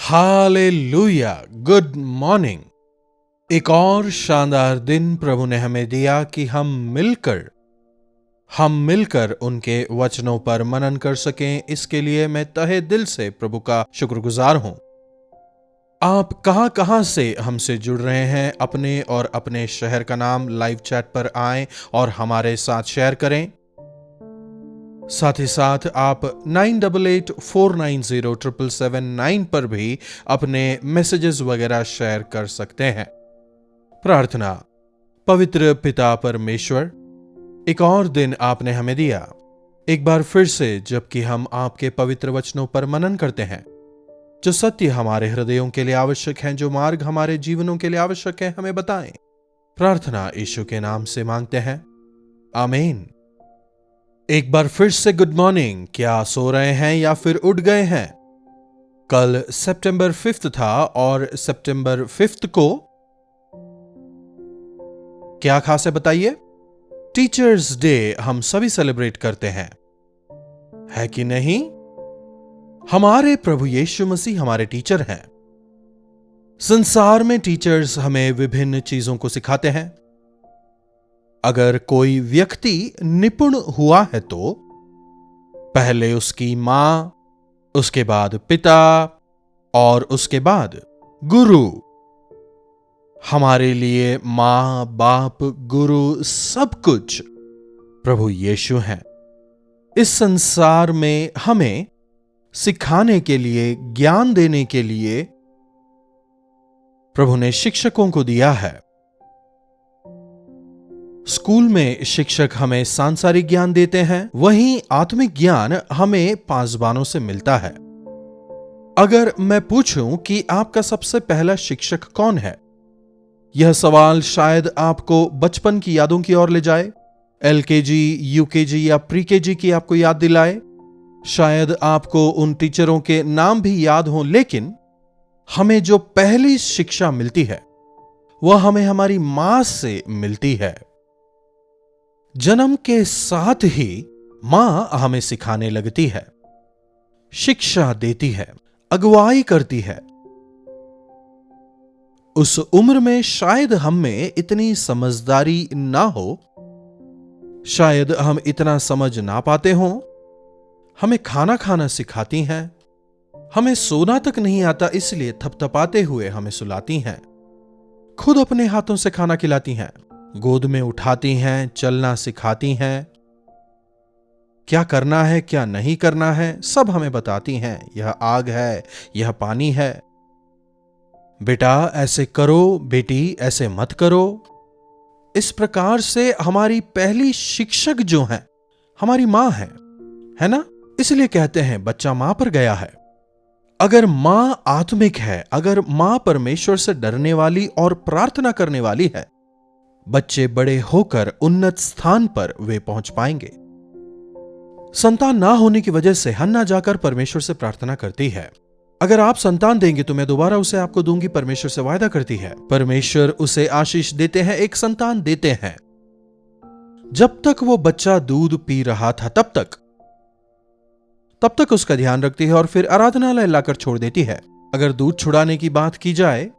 Hallelujah, good morning. एक और शानदार दिन प्रभु ने हमें दिया कि हम मिलकर उनके वचनों पर मनन कर सकें। इसके लिए मैं तहे दिल से प्रभु का शुक्रगुजार हूं। आप कहां से हमसे जुड़ रहे हैं, अपने और अपने शहर का नाम लाइव चैट पर आएं और हमारे साथ शेयर करें। साथ ही साथ आप 9884907779 पर भी अपने मैसेजेस वगैरह शेयर कर सकते हैं। प्रार्थना। पवित्र पिता परमेश्वर, एक और दिन आपने हमें दिया, एक बार फिर से, जबकि हम आपके पवित्र वचनों पर मनन करते हैं। जो सत्य हमारे हृदयों के लिए आवश्यक हैं, जो मार्ग हमारे जीवनों के लिए आवश्यक है, हमें बताएं। प्रार्थना यीशु के नाम से मांगते हैं, आमीन। एक बार फिर से गुड मॉर्निंग। क्या सो रहे हैं या फिर उठ गए हैं? कल सितंबर 5 था और सितंबर 5 को क्या खास है बताइए? टीचर्स डे हम सभी सेलिब्रेट करते हैं, है कि नहीं? हमारे प्रभु यीशु मसीह हमारे टीचर हैं। संसार में टीचर्स हमें विभिन्न चीजों को सिखाते हैं। अगर कोई व्यक्ति निपुण हुआ है तो पहले उसकी मां, उसके बाद पिता और उसके बाद गुरु। हमारे लिए मां, बाप, गुरु, सब कुछ प्रभु यीशु हैं। इस संसार में हमें सिखाने के लिए, ज्ञान देने के लिए प्रभु ने शिक्षकों को दिया है। स्कूल में शिक्षक हमें सांसारिक ज्ञान देते हैं, वहीं आत्मिक ज्ञान हमें पासबानों से मिलता है। अगर मैं पूछूं कि आपका सबसे पहला शिक्षक कौन है, यह सवाल शायद आपको बचपन की यादों की ओर ले जाए। एलकेजी, यूकेजी या प्रीकेजी की आपको याद दिलाए। शायद आपको उन टीचरों के नाम भी याद हों, लेकिन हमें जो पहली शिक्षा मिलती है वह हमें हमारी मां से मिलती है। जन्म के साथ ही मां हमें सिखाने लगती है, शिक्षा देती है, अगुवाई करती है। उस उम्र में शायद हम में इतनी समझदारी ना हो, शायद हम इतना समझ ना पाते हों। हमें खाना खाना सिखाती हैं, हमें सोना तक नहीं आता, इसलिए थपथपाते हुए हमें सुलाती हैं। खुद अपने हाथों से खाना खिलाती हैं, गोद में उठाती हैं, चलना सिखाती हैं, क्या करना है क्या नहीं करना है सब हमें बताती हैं। यह आग है, यह पानी है, बेटा ऐसे करो, बेटी ऐसे मत करो। इस प्रकार से हमारी पहली शिक्षक जो है हमारी मां है ना? इसलिए कहते हैं बच्चा मां पर गया है। अगर मां आत्मिक है, अगर मां परमेश्वर से डरने वाली और प्रार्थना करने वाली है, बच्चे बड़े होकर उन्नत स्थान पर वे पहुंच पाएंगे। संतान ना होने की वजह से हन्ना जाकर परमेश्वर से प्रार्थना करती है, अगर आप संतान देंगे तो मैं दोबारा उसे आपको दूंगी, परमेश्वर से वायदा करती है। परमेश्वर उसे आशीष देते हैं, एक संतान देते हैं। जब तक वो बच्चा दूध पी रहा था तब तक उसका ध्यान रखती है और फिर आराधनालय लाकर छोड़ देती है। अगर दूध छुड़ाने की बात की जाए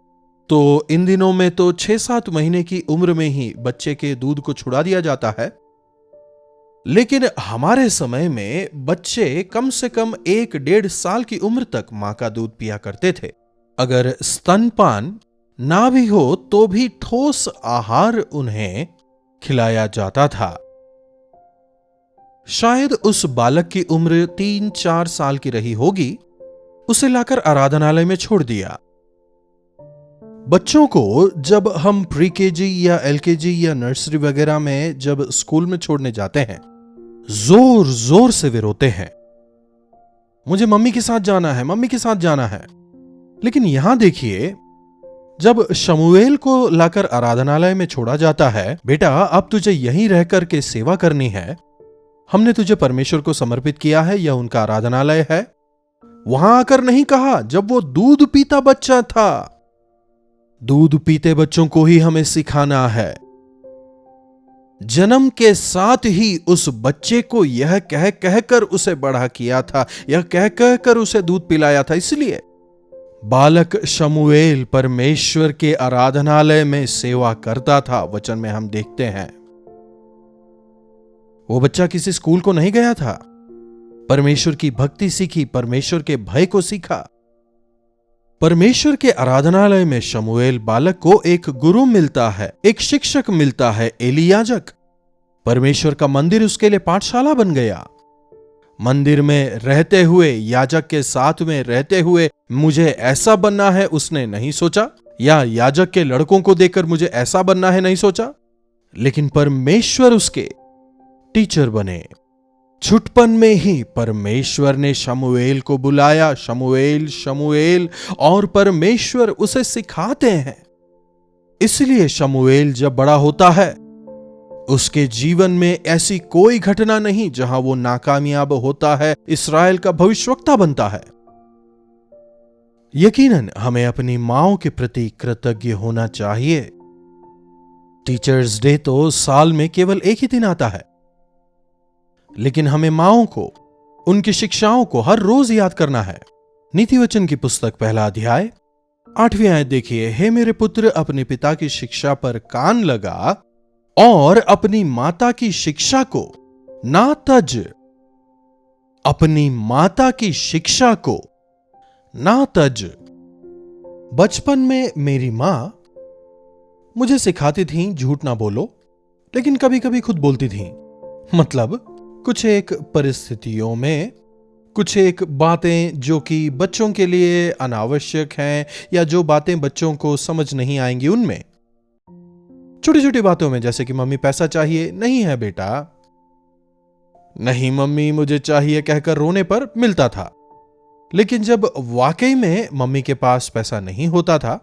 तो इन दिनों में तो 6-7 महीने की उम्र में ही बच्चे के दूध को छुड़ा दिया जाता है, लेकिन हमारे समय में बच्चे कम से कम 1-1.5 साल की उम्र तक मां का दूध पिया करते थे। अगर स्तनपान ना भी हो तो भी ठोस आहार उन्हें खिलाया जाता था। शायद उस बालक की उम्र 3-4 साल की रही होगी, उसे लाकर आराधनालय में छोड़ दिया। बच्चों को जब हम प्री केजी या एलकेजी या नर्सरी वगैरह में जब स्कूल में छोड़ने जाते हैं, जोर जोर से वे रोते हैं, मुझे मम्मी के साथ जाना है, मम्मी के साथ जाना है। लेकिन यहां देखिए, जब शमूएल को लाकर आराधनालय में छोड़ा जाता है, बेटा अब तुझे यहीं रहकर के सेवा करनी है, हमने तुझे परमेश्वर को समर्पित किया है, यह उनका आराधनालय है। वहां आकर नहीं कहा जब वो दूध पीता बच्चा था। दूध पीते बच्चों को ही हमें सिखाना है। जन्म के साथ ही उस बच्चे को यह कह कहकर उसे बड़ा किया था, यह कह कहकर उसे दूध पिलाया था। इसलिए बालक शमूएल परमेश्वर के आराधनालय में सेवा करता था। वचन में हम देखते हैं वो बच्चा किसी स्कूल को नहीं गया था, परमेश्वर की भक्ति सीखी, परमेश्वर के भय को सीखा। परमेश्वर के आराधनालय में शमूएल बालक को एक गुरु मिलता है, एक शिक्षक मिलता है, एली याजक। परमेश्वर का मंदिर उसके लिए पाठशाला बन गया। मंदिर में रहते हुए, याजक के साथ में रहते हुए मुझे ऐसा बनना है उसने नहीं सोचा, या याजक के लड़कों को देखकर मुझे ऐसा बनना है नहीं सोचा, लेकिन परमेश्वर उसके टीचर बने। छुटपन में ही परमेश्वर ने शमूएल को बुलाया, शमूएल शमूएल, और परमेश्वर उसे सिखाते हैं। इसलिए शमूएल जब बड़ा होता है, उसके जीवन में ऐसी कोई घटना नहीं जहां वो नाकामयाब होता है, इस्राएल का भविष्यवक्ता बनता है। यकीनन हमें अपनी माओं के प्रति कृतज्ञ होना चाहिए। टीचर्स डे तो साल में केवल एक ही दिन आता है, लेकिन हमें माओं को, उनकी शिक्षाओं को हर रोज याद करना है। नीति वचन की पुस्तक 1 अध्याय 8वीं आयत देखिए। हे मेरे पुत्र, अपने पिता की शिक्षा पर कान लगा और अपनी माता की शिक्षा को ना तज। अपनी माता की शिक्षा को ना तज। बचपन में मेरी मां मुझे सिखाती थी झूठ ना बोलो, लेकिन कभी कभी खुद बोलती थी। मतलब कुछ एक परिस्थितियों में, कुछ एक बातें जो कि बच्चों के लिए अनावश्यक हैं, या जो बातें बच्चों को समझ नहीं आएंगी, उनमें छोटी छोटी बातों में, जैसे कि मम्मी पैसा चाहिए, नहीं है बेटा, नहीं मम्मी मुझे चाहिए कहकर रोने पर मिलता था। लेकिन जब वाकई में मम्मी के पास पैसा नहीं होता था,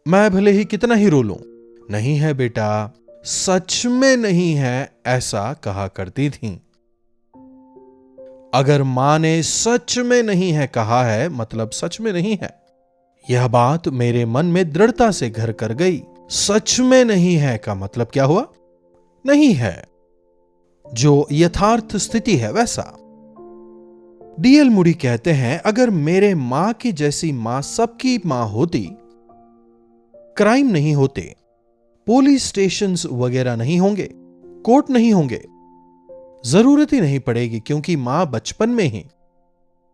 मैं भले ही कितना ही रो लूं, नहीं है बेटा, सच में नहीं है, ऐसा कहा करती थी। अगर मां ने सच में नहीं है कहा है, मतलब सच में नहीं है। यह बात मेरे मन में दृढ़ता से घर कर गई। सच में नहीं है का मतलब क्या हुआ? नहीं है, जो यथार्थ स्थिति है वैसा। डीएल मूडी कहते हैं, अगर मेरे मां की जैसी मां सबकी मां होती, क्राइम नहीं होते, पुलिस स्टेशंस वगैरह नहीं होंगे, कोर्ट नहीं होंगे, जरूरत ही नहीं पड़ेगी, क्योंकि मां बचपन में ही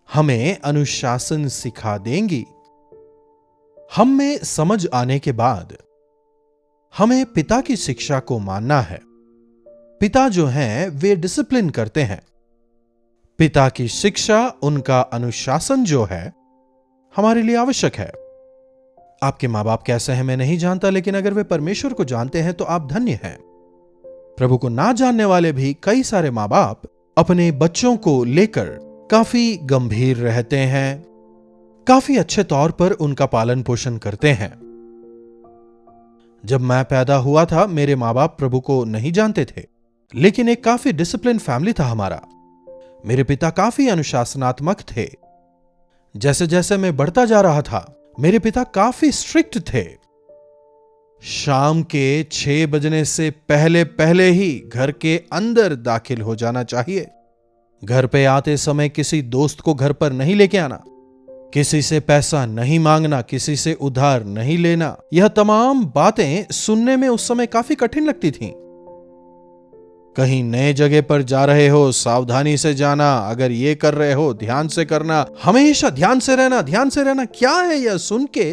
हमें अनुशासन सिखा देंगी। हम में समझ आने के बाद हमें पिता की शिक्षा को मानना है। पिता जो हैं वे डिसिप्लिन करते हैं। पिता की शिक्षा, उनका अनुशासन जो है हमारे लिए आवश्यक है। आपके मां बाप कैसे हैं मैं नहीं जानता, लेकिन अगर वे परमेश्वर को जानते हैं तो आप धन्य हैं। प्रभु को ना जानने वाले भी कई सारे मां बाप अपने बच्चों को लेकर काफी गंभीर रहते हैं, काफी अच्छे तौर पर उनका पालन पोषण करते हैं। जब मैं पैदा हुआ था, मेरे मां बाप प्रभु को नहीं जानते थे, लेकिन एक काफी डिसिप्लिन फैमिली था हमारा। मेरे पिता काफी अनुशासनात्मक थे। जैसे जैसे मैं बढ़ता जा रहा था, मेरे पिता काफी स्ट्रिक्ट थे। शाम के 6 बजने से पहले पहले ही घर के अंदर दाखिल हो जाना चाहिए। घर पे आते समय किसी दोस्त को घर पर नहीं लेके आना, किसी से पैसा नहीं मांगना, किसी से उधार नहीं लेना। यह तमाम बातें सुनने में उस समय काफी कठिन लगती थीं। कहीं नए जगह पर जा रहे हो, सावधानी से जाना, अगर ये कर रहे हो ध्यान से करना, हमेशा ध्यान से रहना, ध्यान से रहना। क्या है यह सुन के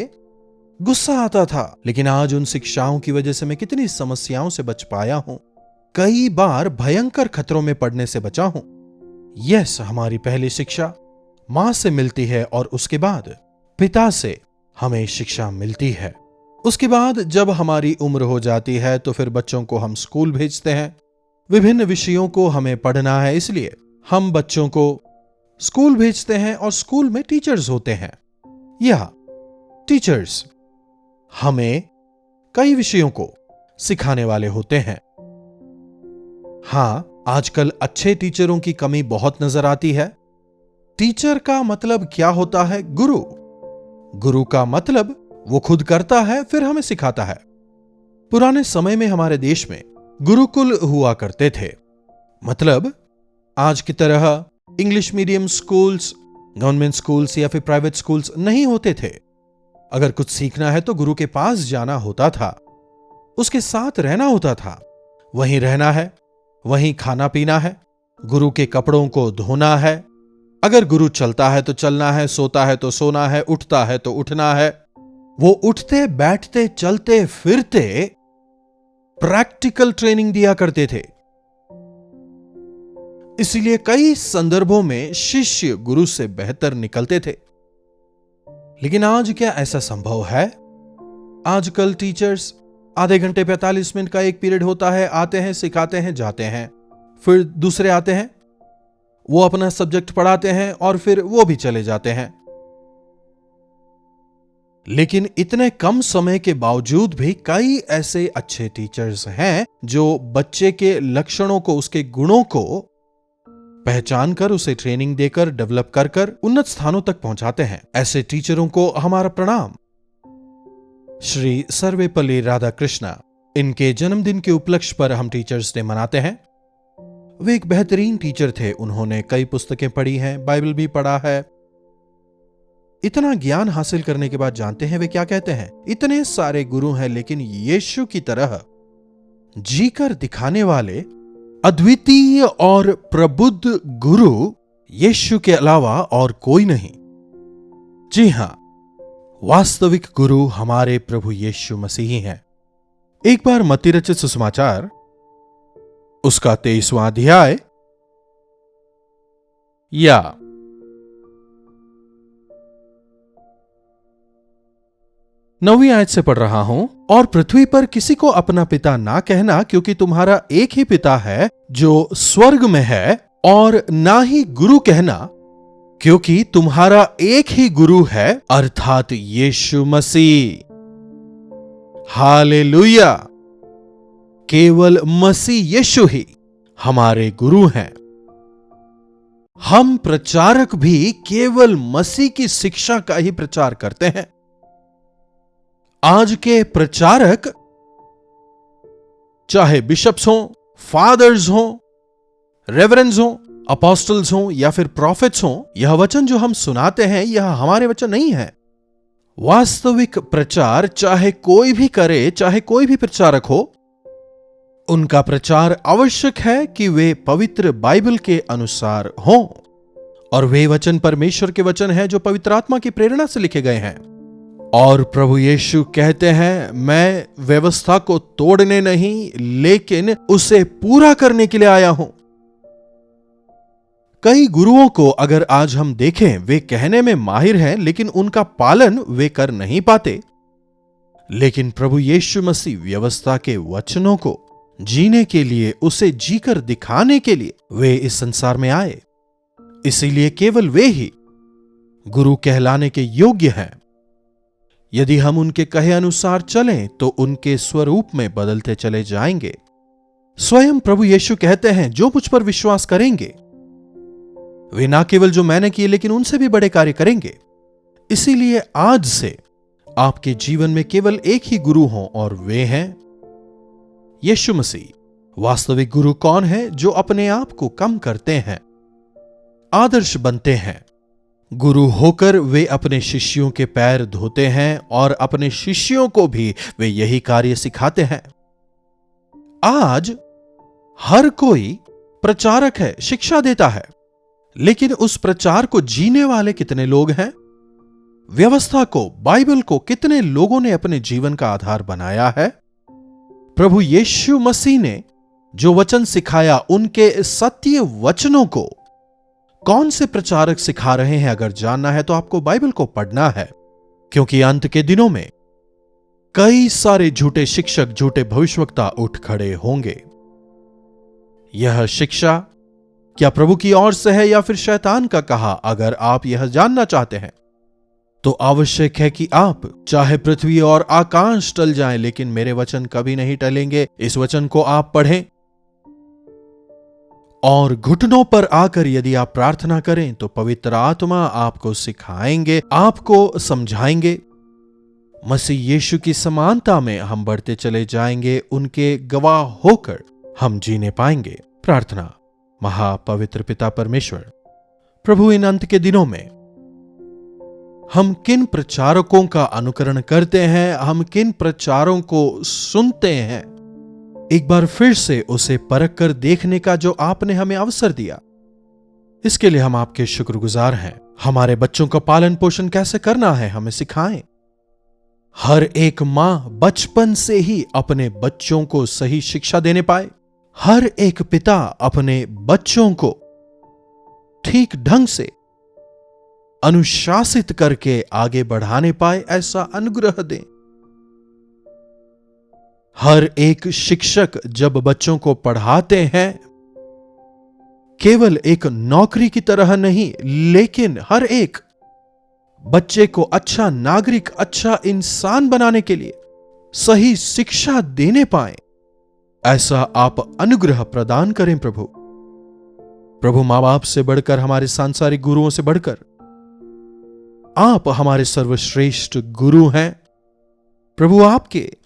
गुस्सा आता था। लेकिन आज उन शिक्षाओं की वजह से मैं कितनी समस्याओं से बच पाया हूं, कई बार भयंकर खतरों में पड़ने से बचा हूं। यस, हमारी पहली शिक्षा मां से मिलती है और उसके बाद पिता से हमें शिक्षा मिलती है। उसके बाद जब हमारी उम्र हो जाती है तो फिर बच्चों को हम स्कूल भेजते हैं। विभिन्न विषयों को हमें पढ़ना है, इसलिए हम बच्चों को स्कूल भेजते हैं और स्कूल में टीचर्स होते हैं। यह टीचर्स हमें कई विषयों को सिखाने वाले होते हैं। हां, आजकल अच्छे टीचरों की कमी बहुत नजर आती है। टीचर का मतलब क्या होता है? गुरु। गुरु का मतलब वो खुद करता है फिर हमें सिखाता है। पुराने समय में हमारे देश में गुरुकुल हुआ करते थे। मतलब आज की तरह English medium schools, government schools या फिर प्राइवेट स्कूल्स नहीं होते थे। अगर कुछ सीखना है तो गुरु के पास जाना होता था, उसके साथ रहना होता था। वहीं रहना है, वहीं खाना पीना है, गुरु के कपड़ों को धोना है। अगर गुरु चलता है तो चलना है, सोता है तो सोना है, उठता है तो उठना है। वो उठते बैठते चलते फिरते प्रैक्टिकल ट्रेनिंग दिया करते थे। इसलिए कई संदर्भों में शिष्य गुरु से बेहतर निकलते थे। लेकिन आज क्या ऐसा संभव है? आजकल टीचर्स आधे घंटे 45 मिनट का एक पीरियड होता है, आते हैं, सिखाते हैं, जाते हैं। फिर दूसरे आते हैं, वो अपना सब्जेक्ट पढ़ाते हैं और फिर वो भी चले जाते हैं। लेकिन इतने कम समय के बावजूद भी कई ऐसे अच्छे टीचर्स हैं जो बच्चे के लक्षणों को, उसके गुणों को पहचान कर उसे ट्रेनिंग देकर, डेवलप कर कर उन्नत स्थानों तक पहुंचाते हैं। ऐसे टीचरों को हमारा प्रणाम। श्री सर्वेपल्ली राधाकृष्णा, इनके जन्मदिन के उपलक्ष्य पर हम टीचर्स डे मनाते हैं। वे एक बेहतरीन टीचर थे। उन्होंने कई पुस्तकें पढ़ी हैं, बाइबल भी पढ़ा है। इतना ज्ञान हासिल करने के बाद जानते हैं वे क्या कहते हैं? इतने सारे गुरु हैं, लेकिन यीशु की तरह जीकर दिखाने वाले अद्वितीय और प्रबुद्ध गुरु यीशु के अलावा और कोई नहीं। जी हां, वास्तविक गुरु हमारे प्रभु यीशु मसीह ही हैं। एक बार मत्ती रचित सुसमाचार उसका 23वां अध्याय या 9वीं आयत से पढ़ रहा हूं। और पृथ्वी पर किसी को अपना पिता ना कहना, क्योंकि तुम्हारा एक ही पिता है जो स्वर्ग में है, और ना ही गुरु कहना, क्योंकि तुम्हारा एक ही गुरु है, अर्थात यीशु मसीह। हालेलुया! केवल मसीह यीशु ही हमारे गुरु हैं। हम प्रचारक भी केवल मसीह की शिक्षा का ही प्रचार करते हैं। आज के प्रचारक, चाहे बिशप्स हों, फादर्स हों, रेवरेंड्स हों, अपोस्टल्स हों या फिर प्रॉफिट्स हों, यह वचन जो हम सुनाते हैं यह हमारे वचन नहीं है। वास्तविक प्रचार चाहे कोई भी करे, चाहे कोई भी प्रचारक हो, उनका प्रचार आवश्यक है कि वे पवित्र बाइबल के अनुसार हों, और वे वचन परमेश्वर के वचन हैं जो पवित्र आत्मा की प्रेरणा से लिखे गए हैं। और प्रभु यीशु कहते हैं, मैं व्यवस्था को तोड़ने नहीं, लेकिन उसे पूरा करने के लिए आया हूं। कई गुरुओं को अगर आज हम देखें, वे कहने में माहिर हैं, लेकिन उनका पालन वे कर नहीं पाते। लेकिन प्रभु यीशु मसीह व्यवस्था के वचनों को जीने के लिए, उसे जीकर दिखाने के लिए वे इस संसार में आए। इसीलिए केवल वे ही गुरु कहलाने के योग्य हैं। यदि हम उनके कहे अनुसार चलें तो उनके स्वरूप में बदलते चले जाएंगे। स्वयं प्रभु यीशु कहते हैं, जो मुझ पर विश्वास करेंगे वे ना केवल जो मैंने किए, लेकिन उनसे भी बड़े कार्य करेंगे। इसीलिए आज से आपके जीवन में केवल एक ही गुरु हों, और वे हैं यीशु मसीह। वास्तविक गुरु कौन है? जो अपने आप को कम करते हैं, आदर्श बनते हैं। गुरु होकर वे अपने शिष्यों के पैर धोते हैं, और अपने शिष्यों को भी वे यही कार्य सिखाते हैं। आज हर कोई प्रचारक है, शिक्षा देता है, लेकिन उस प्रचार को जीने वाले कितने लोग हैं? व्यवस्था को, बाइबल को कितने लोगों ने अपने जीवन का आधार बनाया है? प्रभु यीशु मसीह ने जो वचन सिखाया, उनके सत्य वचनों को कौन से प्रचारक सिखा रहे हैं? अगर जानना है तो आपको बाइबल को पढ़ना है, क्योंकि अंत के दिनों में कई सारे झूठे शिक्षक, झूठे भविष्यवक्ता उठ खड़े होंगे। यह शिक्षा क्या प्रभु की ओर से है या फिर शैतान का कहा? अगर आप यह जानना चाहते हैं तो आवश्यक है कि आप, चाहे पृथ्वी और आकाश टल जाएं, लेकिन मेरे वचन कभी नहीं टलेंगे, इस वचन को आप पढ़ें। और घुटनों पर आकर यदि आप प्रार्थना करें तो पवित्र आत्मा आपको सिखाएंगे, आपको समझाएंगे। मसीह यीशु की समानता में हम बढ़ते चले जाएंगे, उनके गवाह होकर हम जीने पाएंगे। प्रार्थना। महापवित्र पिता परमेश्वर, प्रभु, इन अंत के दिनों में हम किन प्रचारकों का अनुकरण करते हैं, हम किन प्रचारों को सुनते हैं, एक बार फिर से उसे परख कर देखने का जो आपने हमें अवसर दिया, इसके लिए हम आपके शुक्रगुजार हैं। हमारे बच्चों का पालन पोषण कैसे करना है हमें सिखाएं। हर एक मां बचपन से ही अपने बच्चों को सही शिक्षा देने पाए, हर एक पिता अपने बच्चों को ठीक ढंग से अनुशासित करके आगे बढ़ाने पाए, ऐसा अनुग्रह दें। हर एक शिक्षक जब बच्चों को पढ़ाते हैं, केवल एक नौकरी की तरह नहीं, लेकिन हर एक बच्चे को अच्छा नागरिक, अच्छा इंसान बनाने के लिए सही शिक्षा देने पाए, ऐसा आप अनुग्रह प्रदान करें प्रभु। प्रभु, मां बाप से बढ़कर, हमारे सांसारिक गुरुओं से बढ़कर आप हमारे सर्वश्रेष्ठ गुरु हैं प्रभु। आपके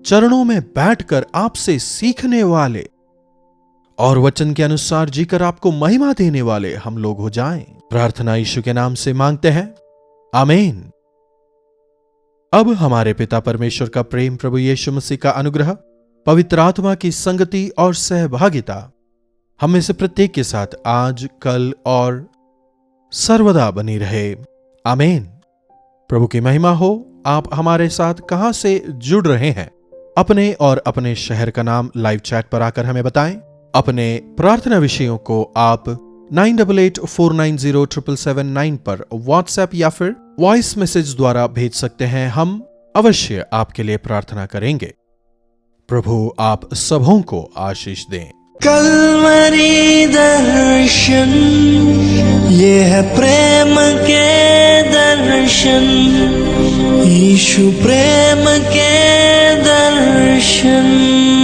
चरणों में बैठकर आपसे सीखने वाले और वचन के अनुसार जीकर आपको महिमा देने वाले हम लोग हो जाएं। प्रार्थना यीशु के नाम से मांगते हैं, आमीन। अब हमारे पिता परमेश्वर का प्रेम, प्रभु यीशु मसीह का अनुग्रह, पवित्र आत्मा की संगति और सहभागिता हम में से प्रत्येक के साथ आज, कल और सर्वदा बनी रहे। आमीन। प्रभु की महिमा हो। आप हमारे साथ कहां से जुड़ रहे हैं, अपने और अपने शहर का नाम लाइव चैट पर आकर हमें बताएं। अपने प्रार्थना विषयों को आप 9884907779 पर व्हाट्सएप या फिर वॉइस मैसेज द्वारा भेज सकते हैं। हम अवश्य आपके लिए प्रार्थना करेंगे। प्रभु आप सबों को आशीष दें। कल्वरी दर्शन, ये है प्रेम के दर्शन, यीशु प्रेम के दर्शन।